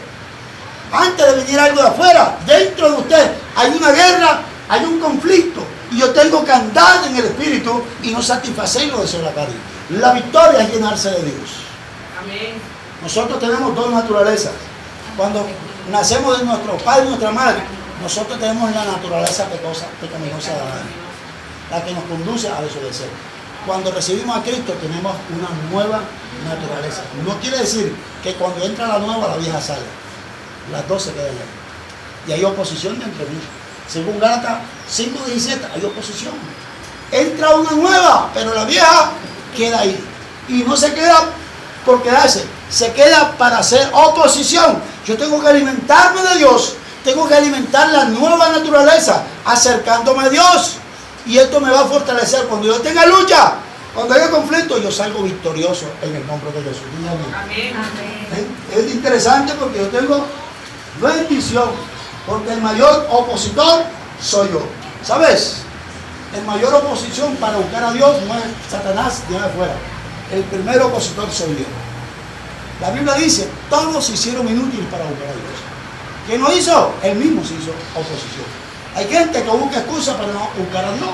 Antes de venir algo de afuera, dentro de usted hay una guerra, hay un conflicto. Y yo tengo que andar en el espíritu y no satisfacer los deseos de la carne. La victoria es llenarse de Dios. Amén. Nosotros tenemos dos naturalezas. Cuando nacemos de nuestro padre y nuestra madre, nosotros tenemos la naturaleza pecaminosa de Adán, la que nos conduce a desobedecer. cuando recibimos a Cristo tenemos una nueva naturaleza. No quiere decir que cuando entra la nueva, la vieja sale. Las dos se quedan ahí. Y hay oposición dentro de mí. Según Gálatas 5:17, hay oposición. Entra una nueva, pero la vieja queda ahí. Y no se queda por quedarse, se queda para hacer oposición. Yo tengo que alimentarme de Dios, tengo que alimentar la nueva naturaleza, acercándome a Dios. Y esto me va a fortalecer. Cuando yo tenga lucha, cuando haya conflicto, yo salgo victorioso en el nombre de Jesús. Amén. Es interesante porque yo tengo bendición, porque el mayor opositor soy yo. ¿Sabes? El mayor oposición para buscar a Dios no es Satanás de afuera. El primer opositor soy yo. La Biblia dice, todos se hicieron inútiles para buscar a Dios. ¿Quién lo hizo? Él mismo se hizo oposición. Hay gente que busca excusas para no buscar a Dios.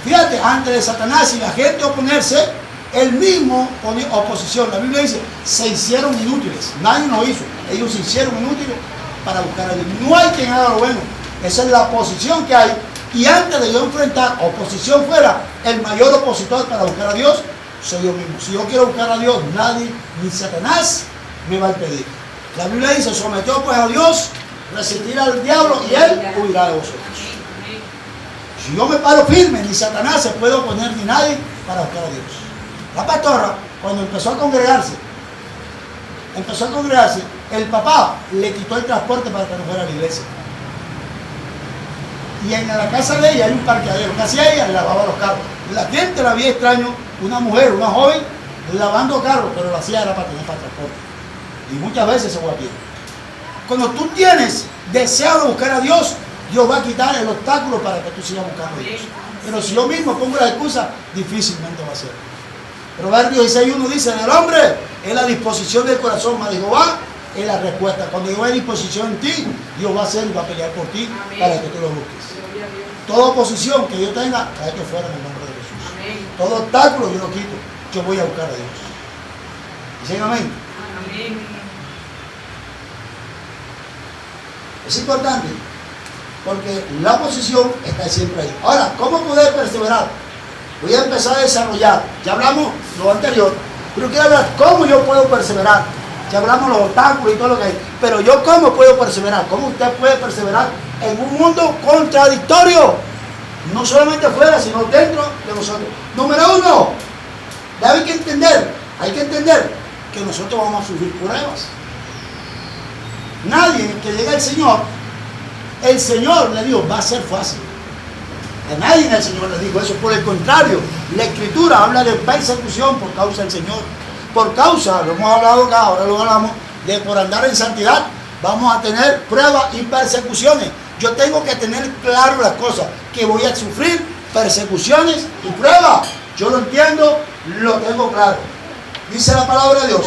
Fíjate, antes de Satanás y la gente oponerse, él mismo pone oposición. La Biblia dice, se hicieron inútiles. Nadie lo hizo. Ellos se hicieron inútiles para buscar a Dios. No hay quien haga lo bueno. Esa es la oposición que hay. Y antes de yo enfrentar oposición fuera, el mayor opositor para buscar a Dios soy yo mismo. Si yo quiero buscar a Dios, nadie, ni Satanás, me va a impedir. La Biblia dice, sometió pues a Dios, resistir al diablo y él huirá de vosotros. Si yo me paro firme, ni Satanás se puede oponer ni nadie para buscar a Dios. La pastora, cuando empezó a congregarse, el papá le quitó el transporte para que no fuera a la iglesia. Y en la casa de ella hay un parqueadero. ¿Qué hacía ella? Le lavaba los carros. La gente la veía extraño, una mujer, una joven, lavando carros, pero lo hacía era para tener para transporte. Y muchas veces se fue a pie. Cuando tú tienes deseo de buscar a Dios, Dios va a quitar el obstáculo para que tú sigas buscando a Dios. Pero si yo mismo pongo la excusa, difícilmente va a ser. Proverbios 16:1 dice, del hombre es la disposición del corazón, mas de Jehová es la respuesta. Cuando Dios va a disposición en ti, Dios va a hacer y va a pelear por ti. Amén. Para que tú lo busques. Toda oposición que yo tenga, cae que fuera en el nombre de Jesús. Amén. Todo obstáculo yo lo quito. Yo voy a buscar a Dios. Dicen amén. Amén. Es importante porque la oposición está siempre ahí. Ahora, ¿cómo poder perseverar? Voy a empezar a desarrollar. Ya hablamos lo anterior, pero quiero hablar cómo yo puedo perseverar. Ya hablamos los obstáculos y todo lo que hay. Pero yo, ¿cómo puedo perseverar? ¿Cómo usted puede perseverar en un mundo contradictorio? No solamente afuera, sino dentro de nosotros. Número uno, hay que entender que nosotros vamos a sufrir pruebas. Nadie que llegue al Señor, el Señor le dijo, va a ser fácil. A nadie el Señor le dijo eso. Por el contrario, la Escritura habla de persecución por causa del Señor. Por causa, lo hemos hablado acá, ahora lo hablamos, de por andar en santidad, vamos a tener pruebas y persecuciones. Yo tengo que tener claro las cosas, que voy a sufrir persecuciones y pruebas. Yo lo entiendo, lo tengo claro. Dice la palabra de Dios.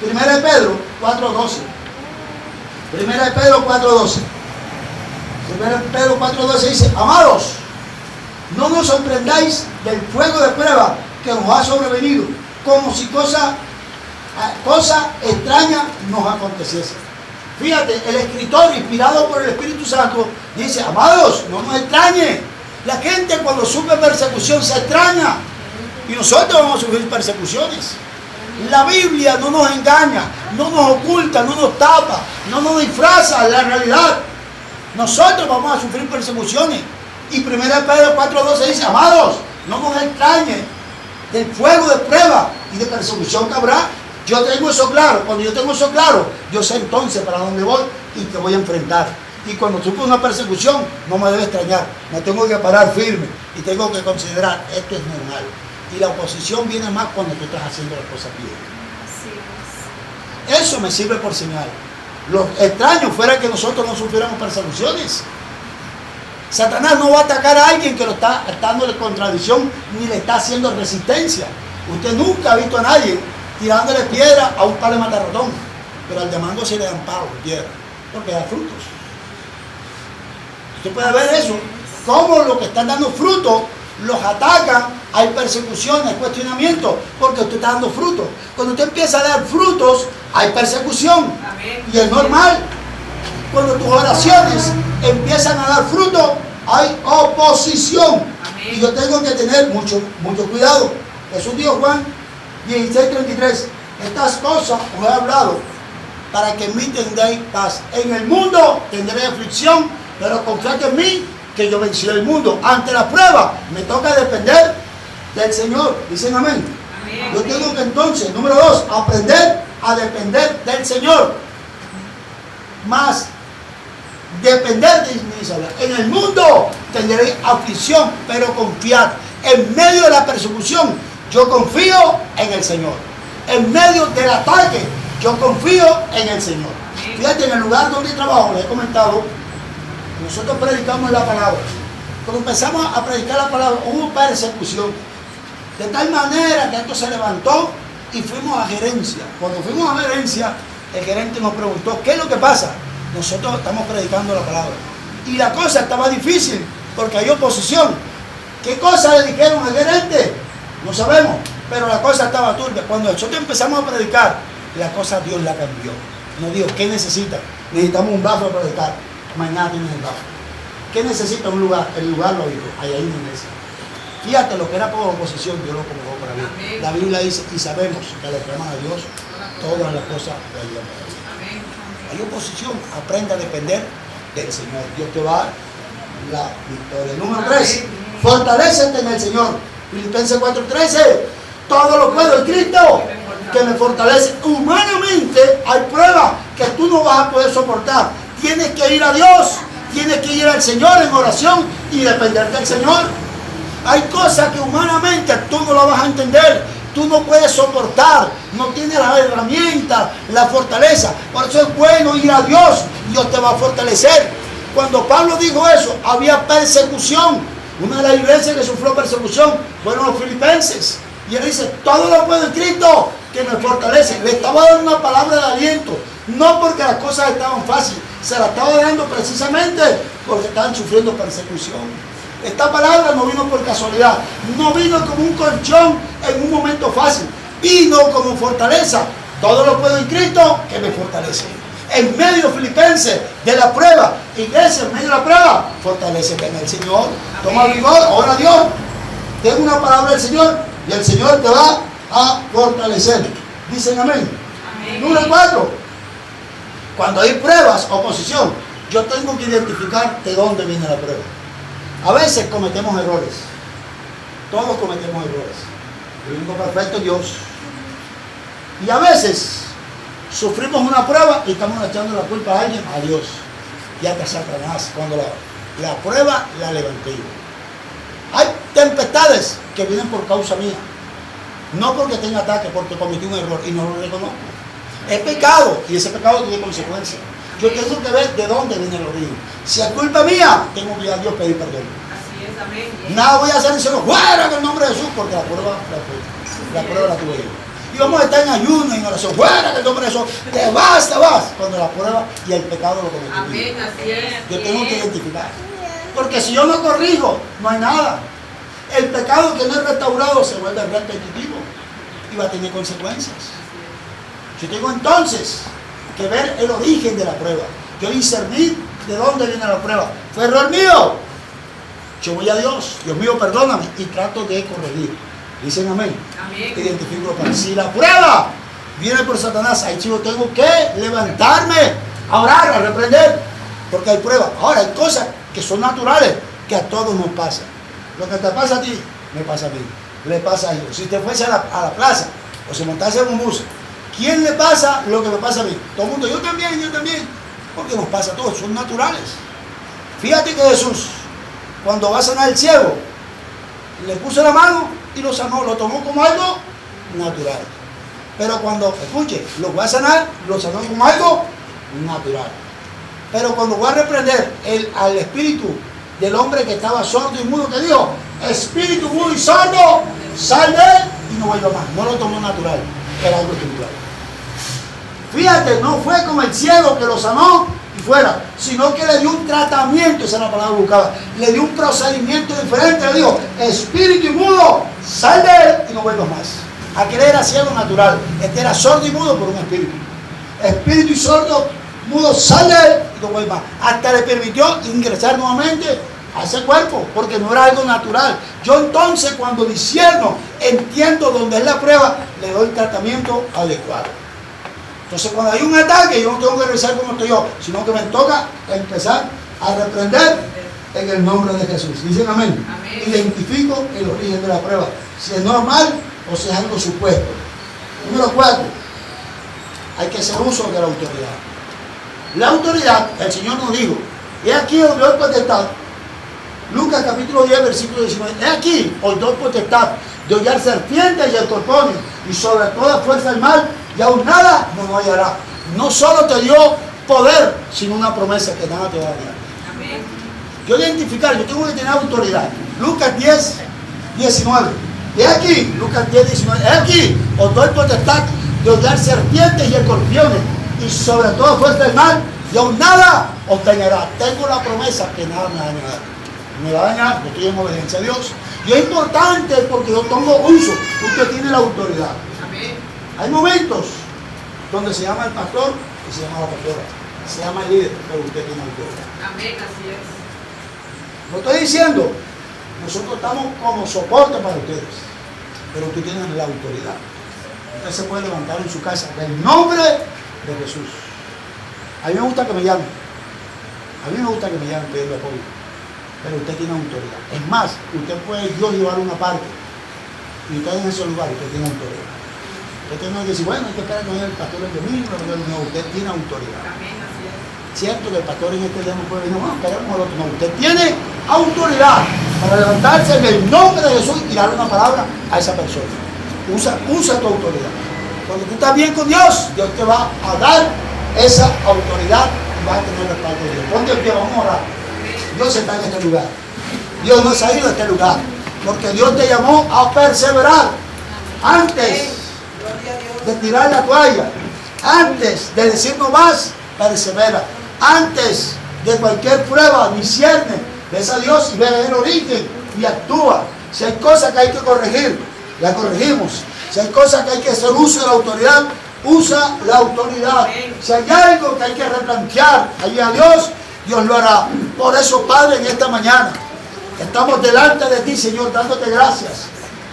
1 Pedro 4:12. 1 Pedro 4:12. 1 Pedro 4:12 dice, amados, no nos sorprendáis del fuego de prueba que nos ha sobrevenido, como si cosa extraña nos aconteciese. Fíjate, el escritor inspirado por el Espíritu Santo dice, amados, no nos extrañe. La gente cuando sufre persecución se extraña. Y nosotros vamos a sufrir persecuciones. La Biblia no nos engaña, no nos oculta, no nos tapa, no nos disfraza la realidad. Nosotros vamos a sufrir persecuciones. Y 1 Pedro 4:12 dice, amados, no nos extrañe del fuego de prueba y de persecución que habrá. Yo tengo eso claro. Cuando yo tengo eso claro, yo sé entonces para dónde voy y te voy a enfrentar. Y cuando sufro una persecución, no me debe extrañar. Me tengo que parar firme y tengo que considerar, esto es normal. Y la oposición viene más cuando tú estás haciendo las cosas bien. Eso me sirve por señal. Lo extraño fuera que nosotros no sufriéramos persecuciones. Satanás no va a atacar a alguien que lo está dándole contradicción ni le está haciendo resistencia. Usted nunca ha visto a nadie tirándole piedra a un palo de matarratón, pero al de mango se le dan palos de piedra, porque da frutos. Usted puede ver eso, cómo los que están dando frutos los atacan, hay persecución, hay cuestionamiento, porque usted está dando frutos. Cuando usted empieza a dar frutos, hay persecución. Amén. Y es normal. Cuando tus oraciones empiezan a dar fruto, hay oposición. Amén. Y yo tengo que tener mucho cuidado. Jesús dijo, Juan 16:33, estas cosas os he hablado para que en mí tendréis paz. En el mundo tendréis aflicción, pero confiad en mí que yo vencí el mundo. Ante la prueba me toca depender del Señor. Dicen amén. Yo tengo que entonces, número 2, aprender a depender del Señor. Más depender de Israel. En el mundo tendréis aflicción, pero confiad. En medio de la persecución, yo confío en el Señor. En medio del ataque, yo confío en el Señor. Fíjate, en el lugar donde trabajo, les he comentado, nosotros predicamos la palabra. Cuando empezamos a predicar la palabra, hubo persecución. De tal manera que esto se levantó y fuimos a gerencia. Cuando fuimos a gerencia, el gerente nos preguntó, ¿qué es lo que pasa? Nosotros estamos predicando la palabra. Y la cosa estaba difícil, porque hay oposición. ¿Qué cosa le dijeron al gerente? No sabemos, pero la cosa estaba turbia. Cuando nosotros empezamos a predicar, la cosa Dios la cambió. Nos dijo, ¿qué necesita? Necesitamos un bajo para predicar. Mañana tienes el bajo. ¿Qué necesita un lugar? El lugar lo dijo, ahí hay una iglesia. Fíjate, lo que era por oposición, Dios lo convocó para bien. La Biblia dice, y sabemos que le claman a Dios, todas las cosas le ayudan para bien. Hay oposición, aprende a depender del Señor. Dios te va a dar la victoria. Número 3, fortalécete en el Señor. Filipenses 4:13, todo lo puedo en Cristo que me fortalece. Humanamente hay pruebas que tú no vas a poder soportar. Tienes que ir a Dios, tienes que ir al Señor en oración y depender del Señor. Hay cosas que humanamente tú no lo vas a entender, tú no puedes soportar, no tienes las herramientas, la fortaleza. Por eso es bueno ir a Dios, Dios te va a fortalecer. Cuando Pablo dijo eso, había persecución. Una de las iglesias que sufrió persecución fueron los filipenses. Y él dice, todo lo puedo en Cristo que me fortalece. Le estaba dando una palabra de aliento, no porque las cosas estaban fáciles, se la estaba dando precisamente porque estaban sufriendo persecución. Esta palabra no vino por casualidad, no vino como un colchón en un momento fácil, vino como fortaleza. Todo lo puedo en Cristo que me fortalece. En medio, filipenses, de la prueba, iglesia, en medio de la prueba, fortalécete en el Señor. Toma vigor, ora a Dios, ten una palabra del Señor y el Señor te va a fortalecer. Dicen amén. Número 4, cuando hay pruebas, oposición, yo tengo que identificar de dónde viene la prueba. A veces cometemos errores. Todos cometemos errores. El único perfecto es Dios. Y a veces sufrimos una prueba y estamos echando la culpa a alguien, a Dios. Y hasta Satanás, cuando la prueba la levanté yo. Hay tempestades que vienen por causa mía. No porque tenga ataque, porque cometí un error y no lo reconozco. Es pecado y ese pecado tiene consecuencias. Yo tengo que ver de dónde viene el origen. Si es culpa mía, tengo que ir a Dios pedir perdón. Así es, amén. Nada voy a hacer diciendo fuera en el nombre de Jesús, porque la prueba la tuve yo. Y vamos a estar en ayuno y en oración, fuera en el nombre de Jesús, te vas. Cuando la prueba y el pecado lo cometí. Amén, así es. Yo tengo que identificar. Porque si yo no corrijo, no hay nada. El pecado que no es restaurado se vuelve repetitivo y va a tener consecuencias. Yo tengo entonces que ver el origen de la prueba. Yo discernir de dónde viene la prueba. ¿Fue error mío? Yo voy a Dios. Dios mío, perdóname. Y trato de corregir. Dicen amén. Amén. Identifico para si la prueba viene por Satanás, ahí yo tengo que levantarme, a orar, a reprender. Porque hay pruebas. Ahora, hay cosas que son naturales, que a todos nos pasa. Lo que te pasa a ti, me pasa a mí. Le pasa a ellos. Si te fuese a la plaza, o si montase en un bus, ¿quién le pasa lo que me pasa a mí? Todo el mundo, yo también. Porque nos pasa a todos, son naturales. Fíjate que Jesús, cuando va a sanar el ciego, le puso la mano y lo sanó, lo tomó como algo natural. Pero cuando, escuche, lo va a sanar, lo sanó como algo natural. Pero cuando va a reprender al espíritu del hombre que estaba sordo y mudo, que dijo, espíritu mudo y sordo, sal de él y no vuelva más. No lo tomó natural, era algo espiritual. Fíjate, no fue como el ciego que lo sanó y fuera, sino que le dio un tratamiento, esa es la palabra que buscaba, le dio un procedimiento diferente, le dijo, espíritu y mudo, sal de él y no vuelvas más. Aquel era ciego natural, este era sordo y mudo por un espíritu. Espíritu y sordo, mudo, sal de él y no vuelvas más. Hasta le permitió ingresar nuevamente a ese cuerpo, porque no era algo natural. Yo entonces, cuando discierno, entiendo dónde es la prueba, le doy el tratamiento adecuado. Entonces, cuando hay un ataque, yo no tengo que revisar cómo estoy yo, sino que me toca empezar a reprender en el nombre de Jesús. Dicen amén. Amén. Identifico el origen de la prueba, si es normal o si es algo supuesto. Número 4, hay que hacer uso de la autoridad. La autoridad, el Señor nos dijo, he aquí os doy potestad. Lucas capítulo 10, versículo 19. He aquí os doy potestad de hollar serpientes y escorpiones, y sobre toda fuerza del mal, y aún nada nos hallará. No solo te dio poder, sino una promesa que nada te va a dañar. Amén. Yo identificar, yo tengo que tener autoridad. Lucas 10, 19. He aquí, Lucas 10, 19. He aquí os doy potestad de hollar serpientes y escorpiones, y sobre toda fuerza del mal, y aún nada os dañará. Tengo la promesa que nada me va a dañar. Me va a dañar, yo estoy en obediencia a Dios. Y es importante porque yo tomo uso. Usted tiene la autoridad. Amén. Hay momentos donde se llama el pastor y se llama la pastora. Se llama el líder, pero usted tiene autoridad. Amén, así es. Lo estoy diciendo, nosotros estamos como soporte para ustedes, pero usted tiene la autoridad. Usted se puede levantar en su casa en el nombre de Jesús. A mí me gusta que me llamen. A mí me gusta que me llamen pidiendo apoyo. Pero usted tiene autoridad. Es más, usted puede Dios llevar una parte. Y usted en ese lugar, usted tiene autoridad. Usted tiene que decir, bueno, hay que esperar que venga el pastor el domingo. No, usted tiene autoridad. Amén, así es. Cierto que el pastor en este día no puede venir, no, esperemos al otro. No, usted tiene autoridad para levantarse en el nombre de Jesús y darle una palabra a esa persona. Usa tu autoridad. Cuando tú estás bien con Dios, Dios te va a dar esa autoridad y vas a tener el respaldo de Dios. Ponte en pie, vamos a orar. Dios está en este lugar. Dios no se ha ido de este lugar. Porque Dios te llamó a perseverar. Antes de tirar la toalla, antes de decir no más, persevera. Antes de cualquier prueba, discierne, ves a Dios y ve el origen y actúa. Si hay cosas que hay que corregir, la corregimos. Si hay cosas que hay que hacer uso de la autoridad, usa la autoridad. Si hay algo que hay que replantear allí a Dios, Dios lo hará. Por eso, Padre, en esta mañana estamos delante de ti, Señor, dándote gracias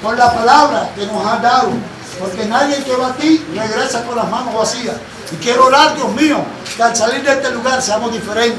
por la palabra que nos has dado. Porque nadie que va a ti regresa con las manos vacías. Y quiero orar, Dios mío, que al salir de este lugar seamos diferentes.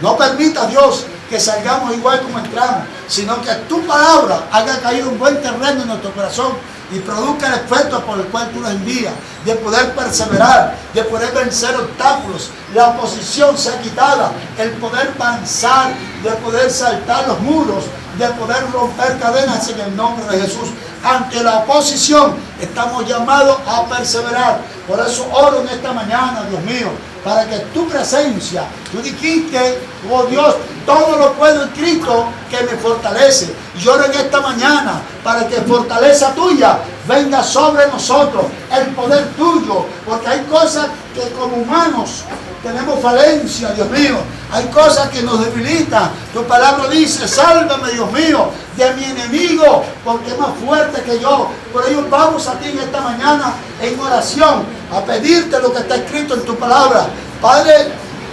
No permita, Dios, que salgamos igual como entramos, sino que tu palabra haya caído un buen terreno en nuestro corazón y produzca el efecto por el cual tú nos envías, de poder perseverar, de poder vencer obstáculos, la oposición sea quitada, el poder avanzar, de poder saltar los muros, de poder romper cadenas en el nombre de Jesús. Ante la oposición estamos llamados a perseverar. Por eso oro en esta mañana, Dios mío, para que tu presencia, tú dijiste, oh Dios, todo lo puedo en Cristo que me fortalece. Y oro en esta mañana para que fortaleza tuya venga sobre nosotros, el poder tuyo, porque hay cosas que como humanos tenemos falencia, Dios mío. Hay cosas que nos debilitan. Tu palabra dice, sálvame, Dios mío, de mi enemigo, porque es más fuerte que yo. Por ello vamos a ti en esta mañana en oración, a pedirte lo que está escrito en tu palabra. Padre,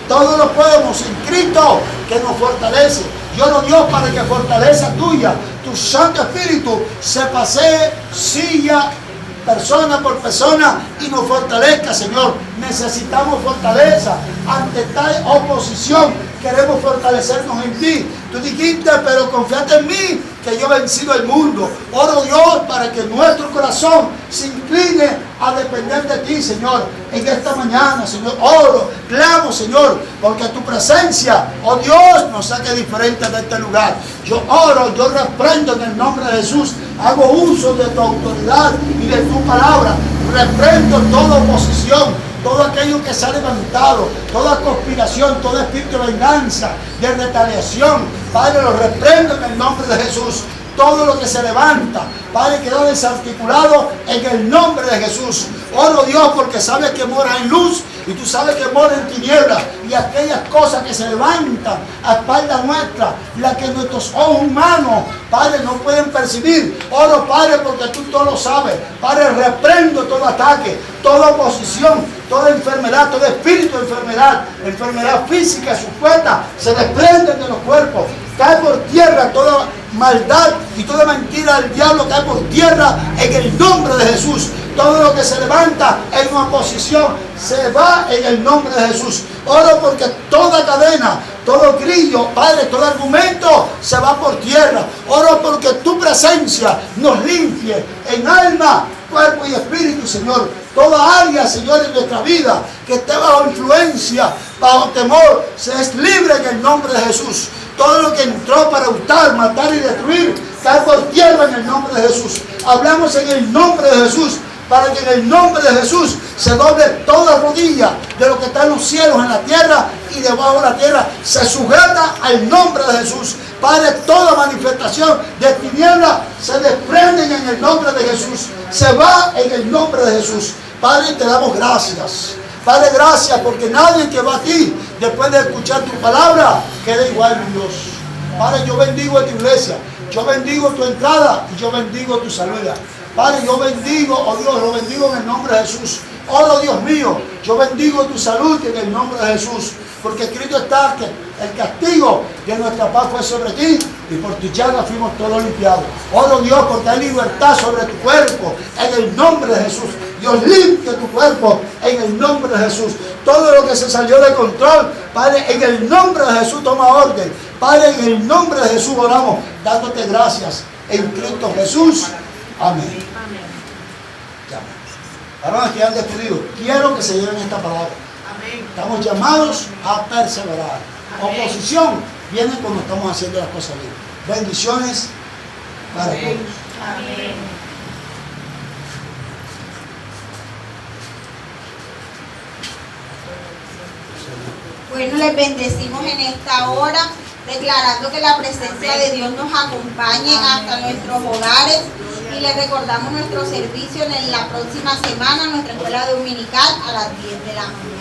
todo lo podemos en Cristo que nos fortalece. Yo oro, Dios, para que fortaleza tuya, tu Santo Espíritu, se pasee silla persona por persona y nos fortalezca, Señor. Necesitamos fortaleza ante tal oposición. Queremos fortalecernos en ti. Tú dijiste, pero confiate en mí, que yo he vencido el mundo. Oro, Dios, para que nuestro corazón se incline a depender de ti, Señor. En esta mañana, Señor, oro, clamo, Señor, porque tu presencia, oh Dios, nos saque diferente de este lugar. Yo oro, yo reprendo en el nombre de Jesús. Hago uso de tu autoridad y de tu palabra. Reprendo toda oposición, todo aquello que se ha levantado, toda conspiración, todo espíritu de venganza, de retaliación. Padre, lo reprendo en el nombre de Jesús. Todo lo que se levanta, Padre, quedó desarticulado en el nombre de Jesús. Oro, Dios, porque sabes que mora en luz y tú sabes que mora en tinieblas. Y aquellas cosas que se levantan a espalda nuestra, las que nuestros ojos humanos, Padre, no pueden percibir. Oro, Padre, porque tú todo lo sabes. Padre, reprendo todo ataque, toda oposición, toda enfermedad, todo espíritu de enfermedad, enfermedad física, sus puertas se desprenden de los cuerpos. Cae por tierra maldad y toda mentira del diablo cae por tierra en el nombre de Jesús. Todo lo que se levanta en oposición se va en el nombre de Jesús. Oro porque toda cadena, todo grillo, Padre, todo argumento se va por tierra. Oro porque tu presencia nos limpie en alma, cuerpo y espíritu, Señor. Toda área, Señor, en nuestra vida que esté bajo influencia, bajo temor, se es libre en el nombre de Jesús. Todo lo que entró para hurtar, matar y destruir, cae por tierra en el nombre de Jesús. Hablamos en el nombre de Jesús, para que en el nombre de Jesús se doble toda rodilla de lo que está en los cielos, en la tierra y debajo de la tierra. Se sujeta al nombre de Jesús. Padre, toda manifestación de tinieblas se desprenden en el nombre de Jesús. Se va en el nombre de Jesús. Padre, te damos gracias. Padre, gracias porque nadie que va a ti, después de escuchar tu palabra, queda igual, mi Dios. Padre, yo bendigo a tu iglesia. Yo bendigo tu entrada y yo bendigo tu salida. Padre, yo bendigo, oh Dios, lo bendigo en el nombre de Jesús. Oh Dios mío, yo bendigo tu salud en el nombre de Jesús. Porque escrito está que el castigo de nuestra paz fue sobre ti y por tu llaga fuimos todos limpiados. Oh Dios, porque hay libertad sobre tu cuerpo en el nombre de Jesús. Dios, limpia tu cuerpo en el nombre de Jesús. Todo lo que se salió de control, Padre, en el nombre de Jesús toma orden. Padre, en el nombre de Jesús oramos, dándote gracias en Cristo Jesús. Amén. Ya. Varones que han despedido, quiero que se lleven esta palabra. Estamos llamados a perseverar. Oposición viene cuando estamos haciendo las cosas bien. Bendiciones para todos. Amén. Bueno, les bendecimos en esta hora, declarando que la presencia de Dios nos acompañe hasta nuestros hogares. Y les recordamos nuestro servicio en la próxima semana, nuestra escuela dominical a las 10 de la mañana.